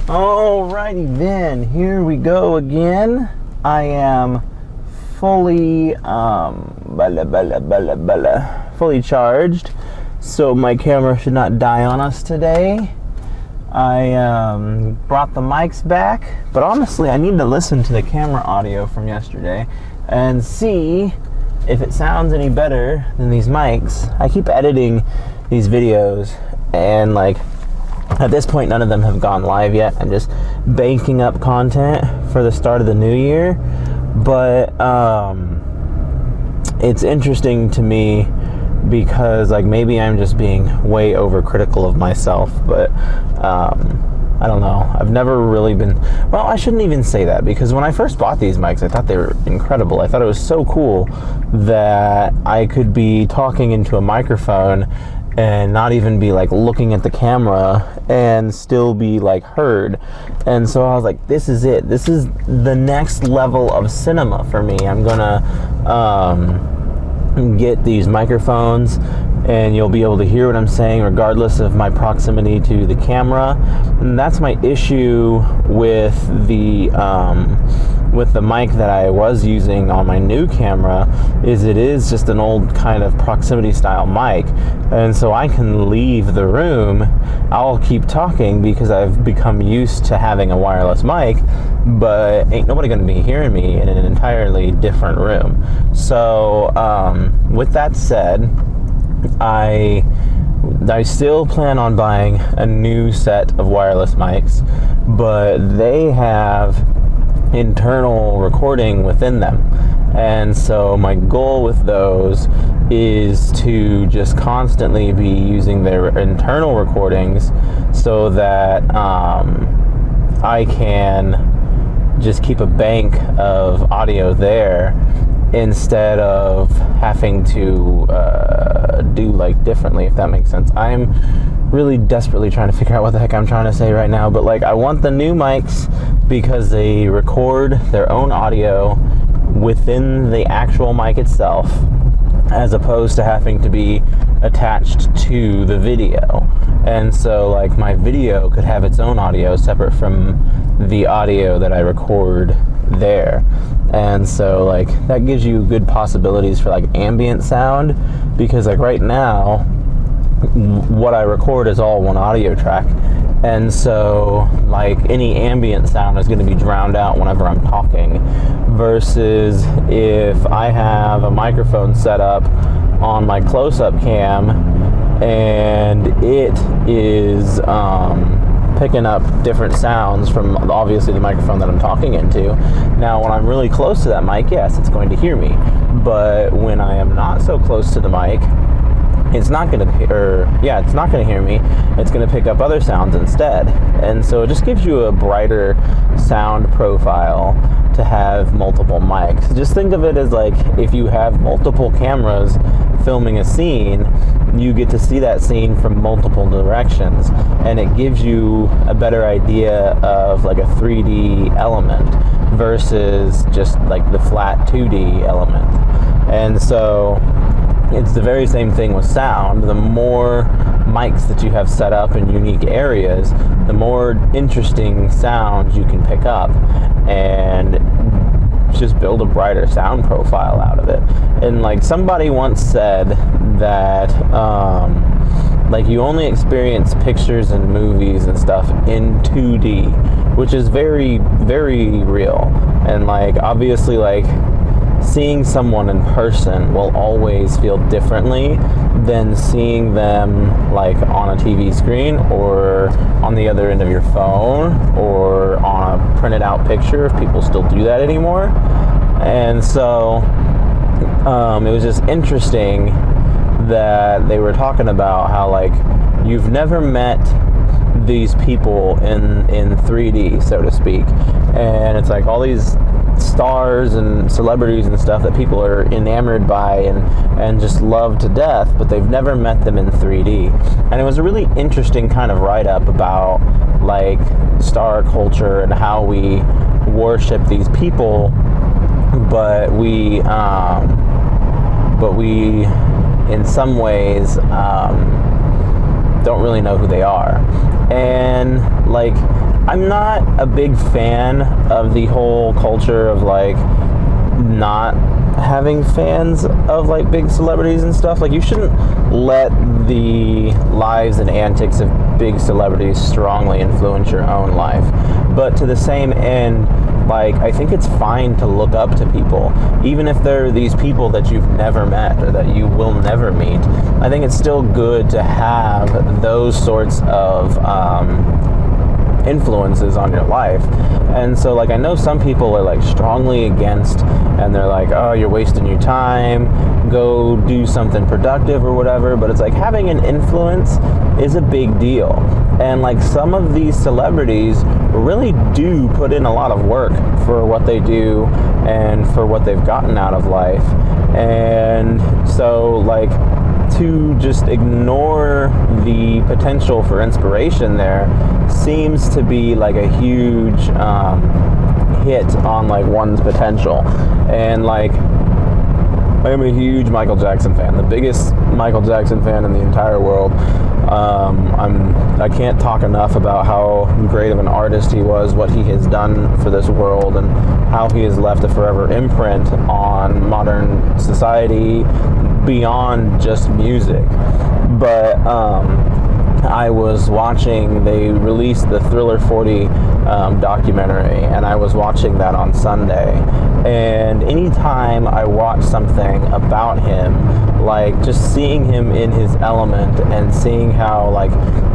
Alrighty then, here we go again. I am fully fully charged, so my camera should not die on us today. I brought the mics back, but honestly I need to listen to the camera audio from yesterday and see if it sounds any better than these mics. I keep editing these videos, and like at this point none of them have gone live yet. I'm just banking up content for the start of the new year, but it's interesting to me because like maybe I'm just being way overcritical of myself, but I don't know. I've never really been, well, I shouldn't even say that, because when I first bought these mics, I thought they were incredible. I thought it was so cool that I could be talking into a microphone and not even be like looking at the camera and still be like heard. And so I was like, this is it. This is the next level of cinema for me. I'm gonna get these microphones and you'll be able to hear what I'm saying regardless of my proximity to the camera. And that's my issue with the mic that I was using on my new camera, is it is just an old kind of proximity style mic. And so I can leave the room, I'll keep talking because I've become used to having a wireless mic, but ain't nobody gonna be hearing me in an entirely different room. So with that said, I still plan on buying a new set of wireless mics, but they have internal recording within them. And so my goal with those is to just constantly be using their internal recordings so that I can just keep a bank of audio there instead of having to do like differently, if that makes sense. I'm really desperately trying to figure out what the heck I'm trying to say right now, but like I want the new mics because they record their own audio within the actual mic itself, as opposed to having to be attached to the video. And so like my video could have its own audio separate from the audio that I record there. And so like that gives you good possibilities for like ambient sound, because like right now what I record is all one audio track, and so like any ambient sound is going to be drowned out whenever I'm talking, versus if I have a microphone set up on my close-up cam and it is picking up different sounds from obviously the microphone that I'm talking into. Now when I'm really close to that mic, yes, it's going to hear me, but when I am not so close to the mic, it's not going to hear me. It's going to pick up other sounds instead. And so it just gives you a brighter sound profile to have multiple mics. Just think of it as like if you have multiple cameras filming a scene, you get to see that scene from multiple directions, and it gives you a better idea of like a 3D element versus just like the flat 2D element. And so it's the very same thing with sound. The more mics that you have set up in unique areas, the more interesting sounds you can pick up and just build a brighter sound profile out of it. And like somebody once said that like you only experience pictures and movies and stuff in 2D, which is very, very real. And like obviously like seeing someone in person will always feel differently than seeing them like on a TV screen or on the other end of your phone or on a printed out picture, if people still do that anymore. And so it was just interesting that they were talking about how like you've never met these people in 3D, so to speak, and it's like all these stars and celebrities and stuff that people are enamored by and just love to death, but they've never met them in 3D. And it was a really interesting kind of write-up about like star culture and how we worship these people, but we in some ways don't really know who they are. And like I'm not a big fan of the whole culture of like not having fans of like big celebrities and stuff. Like, you shouldn't let the lives and antics of big celebrities strongly influence your own life. But to the same end, like, I think it's fine to look up to people, even if they're these people that you've never met or that you will never meet. I think it's still good to have those sorts of influences on your life. And so, like, I know some people are like strongly against, and they're like, oh, you're wasting your time, go do something productive or whatever. But it's like, having an influence is a big deal. And like, some of these celebrities really do put in a lot of work for what they do and for what they've gotten out of life. And so, like, to just ignore the potential for inspiration there seems to be like a huge hit on like one's potential. And like, I am a huge Michael Jackson fan, the biggest Michael Jackson fan in the entire world. I can't talk enough about how great of an artist he was, what he has done for this world, and how he has left a forever imprint on modern society beyond just music. But I was watching, they released the Thriller 40 documentary, and I was watching that on Sunday. And anytime I watch something about him, like just seeing him in his element and seeing how like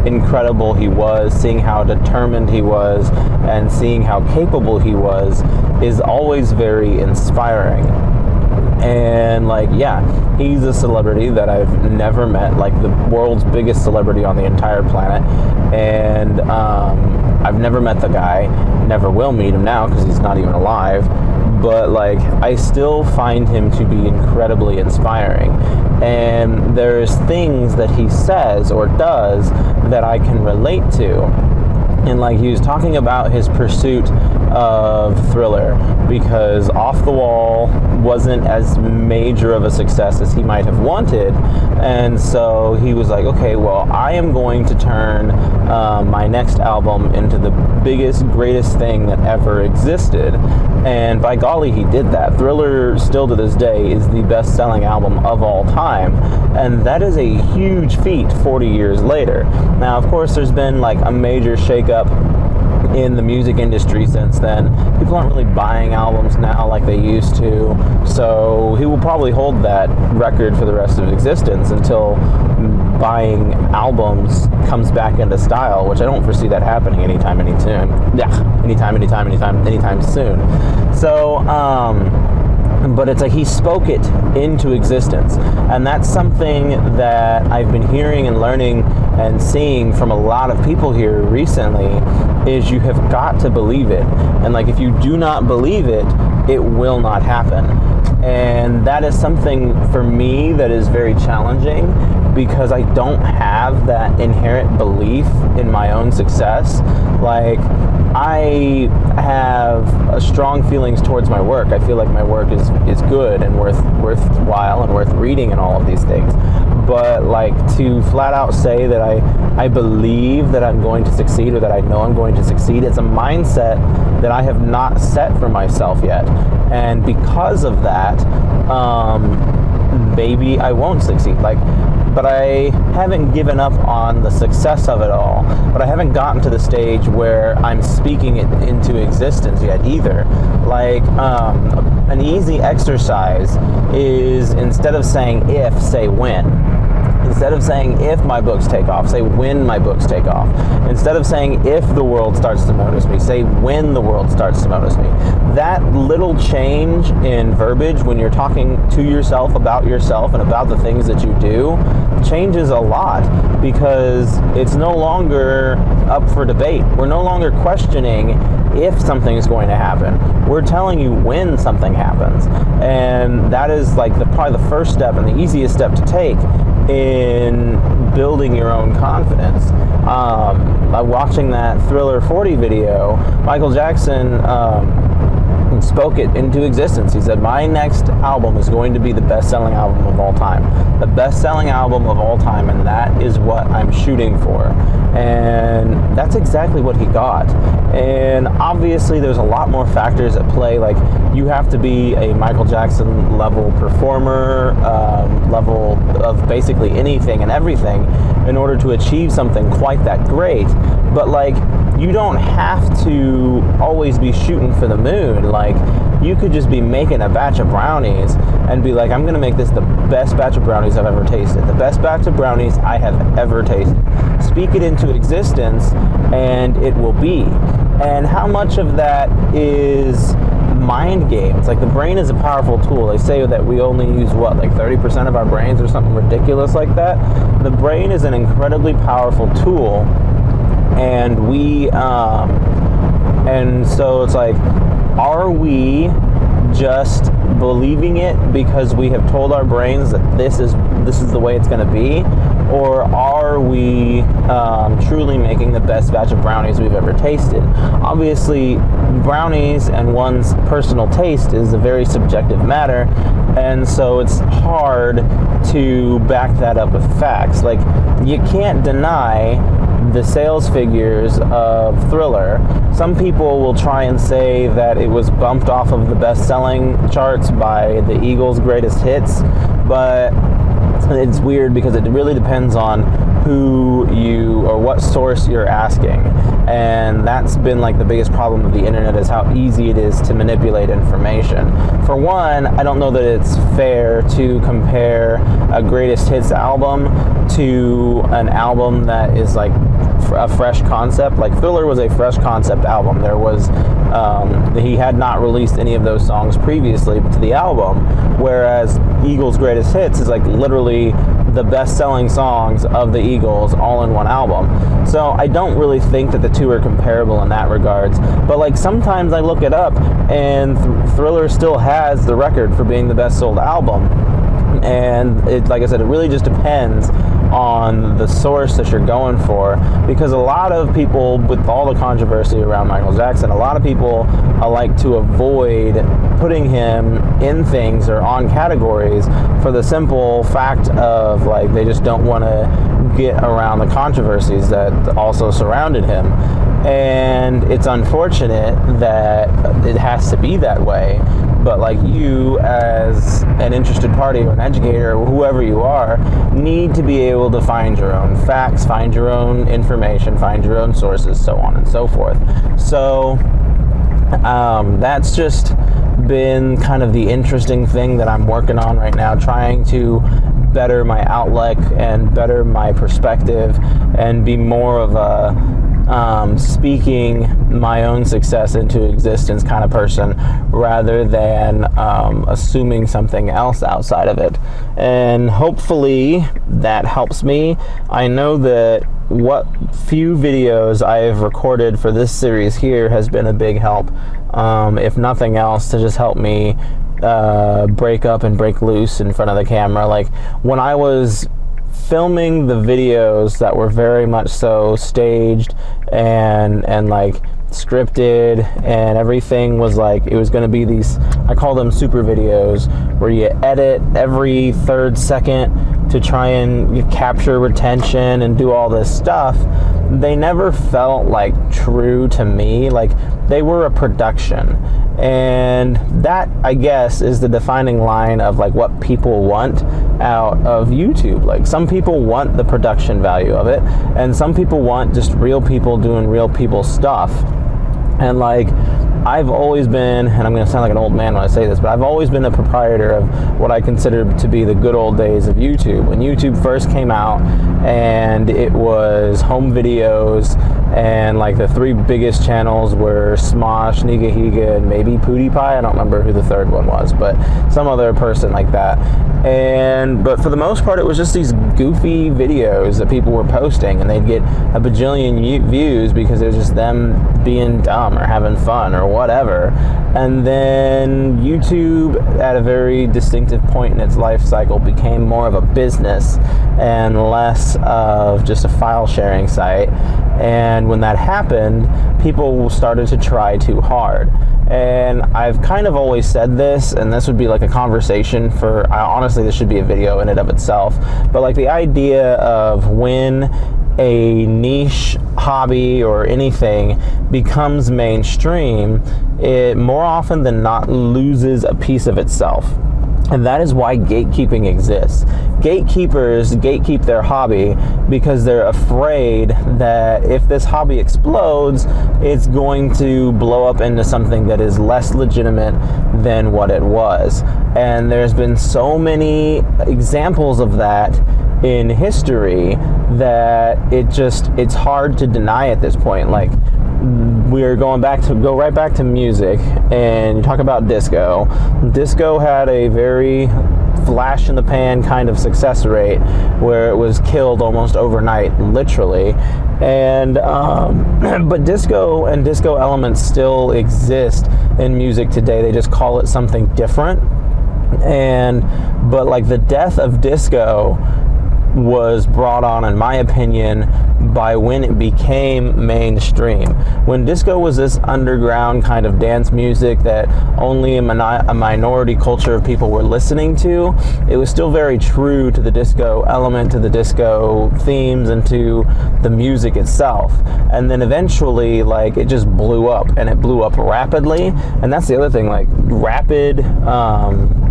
incredible he was, seeing how determined he was, and seeing how capable he was, is always very inspiring. And like, yeah, he's a celebrity that I've never met, like the world's biggest celebrity on the entire planet. And I've never met the guy, never will meet him now because he's not even alive. But like, I still find him to be incredibly inspiring. And there's things that he says or does that I can relate to. And like, he was talking about his pursuit of Thriller because Off the Wall wasn't as major of a success as he might have wanted. And so he was like, okay, well, I am going to turn my next album into the biggest, greatest thing that ever existed. And by golly, he did that. Thriller, still to this day, is the best-selling album of all time. And that is a huge feat 40 years later. Now, of course, there's been like a major shakeup in the music industry since then. People aren't really buying albums now like they used to, so he will probably hold that record for the rest of his existence until buying albums comes back into style, which I don't foresee that happening anytime soon. So but it's like, he spoke it into existence. And that's something that I've been hearing and learning and seeing from a lot of people here recently, is you have got to believe it. And like, if you do not believe it, it will not happen. And that is something for me that is very challenging, because I don't have that inherent belief in my own success. Like, I have strong feelings towards my work. I feel like my work is good and worthwhile and worth reading and all of these things. But like, to flat out say that I believe that I'm going to succeed, or that I know I'm going to succeed, it's a mindset that I have not set for myself yet. And because of that, maybe I won't succeed. But I haven't given up on the success of it all. But I haven't gotten to the stage where I'm speaking it into existence yet either. Like, an easy exercise is, instead of saying if, say when. Instead of saying if my books take off, say when my books take off. Instead of saying if the world starts to notice me, say when the world starts to notice me. That little change in verbiage when you're talking to yourself and about the things that you do changes a lot, because it's no longer up for debate. We're no longer questioning if something is going to happen. We're telling you when something happens. And that is like probably the first step and the easiest step to take in building your own confidence. By watching that Thriller 40 video, Michael Jackson and spoke it into existence. He said, my next album is going to be the best-selling album of all time. The best-selling album of all time, and that is what I'm shooting for. And that's exactly what he got. And obviously there's a lot more factors at play, like you have to be a Michael Jackson level performer, level of basically anything and everything in order to achieve something quite that great. But like, you don't have to always be shooting for the moon. Like, you could just be making a batch of brownies and be like, I'm going to make this the best batch of brownies I've ever tasted. The best batch of brownies I have ever tasted. Speak it into existence and it will be. And how much of that is mind games? Like, the brain is a powerful tool. They say that we only use, what, like 30% of our brains or something ridiculous like that? The brain is an incredibly powerful tool. And and so it's like, are we just believing it because we have told our brains that this is the way it's going to be? Or are we truly making the best batch of brownies we've ever tasted? Obviously, brownies and one's personal taste is a very subjective matter, and so it's hard to back that up with facts. Like, you can't deny the sales figures of Thriller. Some people will try and say that it was bumped off of the best-selling charts by the Eagles' greatest hits, but it's weird because it really depends on who you or what source you're asking. And that's been like the biggest problem of the internet, is how easy it is to manipulate information. For one, I don't know that it's fair to compare a greatest hits album to an album that is like a fresh concept. Like, Thriller was a fresh concept album. There was he had not released any of those songs previously to the album, whereas Eagles' greatest hits is like literally the best-selling songs of the Eagles all in one album. So I don't really think that the two are comparable in that regards. But like, sometimes I look it up and Thriller still has the record for being the best-sold album. And it, like I said, it really just depends on the source that you're going for, because a lot of people, with all the controversy around Michael Jackson, a lot of people like to avoid putting him in things or on categories for the simple fact of, like, they just don't want to get around the controversies that also surrounded him. And it's unfortunate that it has to be that way. But like, you as an interested party or an educator or whoever you are need to be able to find your own facts, find your own information, find your own sources, so on and so forth. So that's just been kind of the interesting thing that I'm working on right now, trying to better my outlook and better my perspective and be more of a speaking my own success into existence kind of person, rather than assuming something else outside of it. And hopefully that helps me. I know that what few videos I have recorded for this series here has been a big help, if nothing else, to just help me break up and break loose in front of the camera. Like, when I was filming the videos that were very much so staged and like scripted, and everything was like, it was going to be these, I call them super videos, where you edit every third second to try and capture retention and do all this stuff. They never felt like true to me. Like, they were a production, and that, I guess, is the defining line of like what people want out of YouTube. Like, some people want the production value of it, and some people want just real people doing real people stuff. And like, I've always been, and I'm going to sound like an old man when I say this, but I've always been a proprietor of what I consider to be the good old days of YouTube. When YouTube first came out, and it was home videos, and like the three biggest channels were Smosh, Nigahiga, and maybe PewDiePie. I don't remember who the third one was, but some other person like that. But for the most part, it was just these goofy videos that people were posting, and they'd get a bajillion views because it was just them being dumb or having fun or whatever. And then YouTube, at a very distinctive point in its life cycle, became more of a business and less of just a file sharing site. And when that happened, people started to try too hard. And I've kind of always said this, and this would be like a conversation for, honestly, this should be a video in and of itself, but like the idea of when a niche hobby or anything becomes mainstream, it more often than not loses a piece of itself. And that is why gatekeeping exists. Gatekeepers gatekeep their hobby because they're afraid that if this hobby explodes, it's going to blow up into something that is less legitimate than what it was. And there's been so many examples of that in history that it's hard to deny at this point. Like, we're go right back to music, and you talk about disco. Disco had a very flash in the pan kind of success rate where it was killed almost overnight, literally. And but disco and disco elements still exist in music today. They just call it something different. But like the death of disco was brought on, in my opinion, by when it became mainstream. When disco was this underground kind of dance music that only a minority culture of people were listening to, it was still very true to the disco element, to the disco themes, and to the music itself. And then eventually, like, it just blew up, and it blew up rapidly. And that's the other thing, like, rapid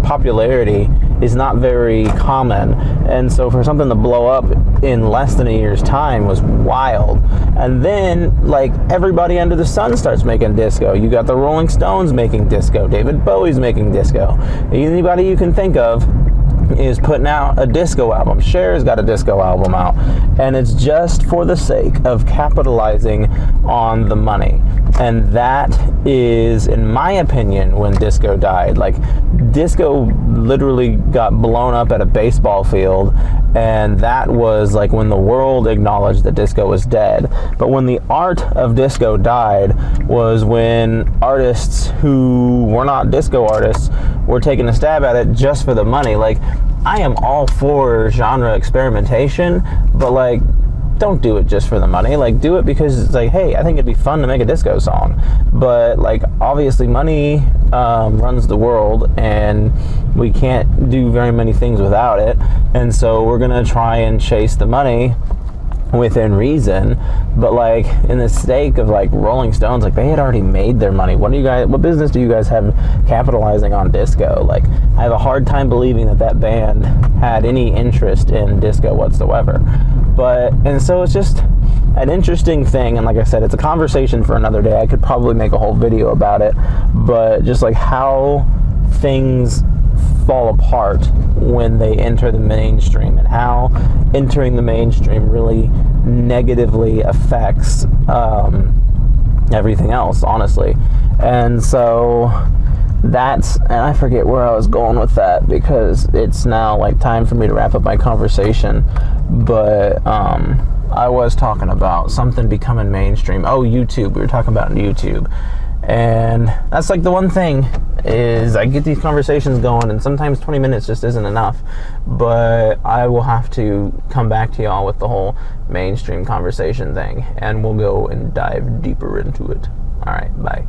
popularity is not very common, and so for something to blow up in less than a year's time was wild. And then, like, everybody under the sun starts making disco. You got the Rolling Stones making disco, David Bowie's making disco, anybody you can think of is putting out a disco album. Cher's got a disco album out, and it's just for the sake of capitalizing on the money. And that is, in my opinion, when disco died. Like, disco literally got blown up at a baseball field, and that was like when the world acknowledged that disco was dead. But when the art of disco died was when artists who were not disco artists were taking a stab at it just for the money. Like, I am all for genre experimentation, but like, don't do it just for the money. Like, do it because it's like, hey, I think it'd be fun to make a disco song. But like, obviously money runs the world, and we can't do very many things without it. And so we're gonna try and chase the money within reason. But like, in the sake of like Rolling Stones, like, they had already made their money. What business do you guys have capitalizing on disco? Like, I have a hard time believing that band had any interest in disco whatsoever. And so it's just an interesting thing, and like I said, it's a conversation for another day. I could probably make a whole video about it, but just like how things fall apart when they enter the mainstream, and how entering the mainstream really negatively affects everything else, honestly. And so and I forget where I was going with that, because it's now like time for me to wrap up my conversation. But I was talking about something becoming mainstream. Oh, YouTube. We were talking about YouTube. And that's like the one thing, is I get these conversations going, and sometimes 20 minutes just isn't enough. But I will have to come back to y'all with the whole mainstream conversation thing, and we'll go and dive deeper into it. All right, bye.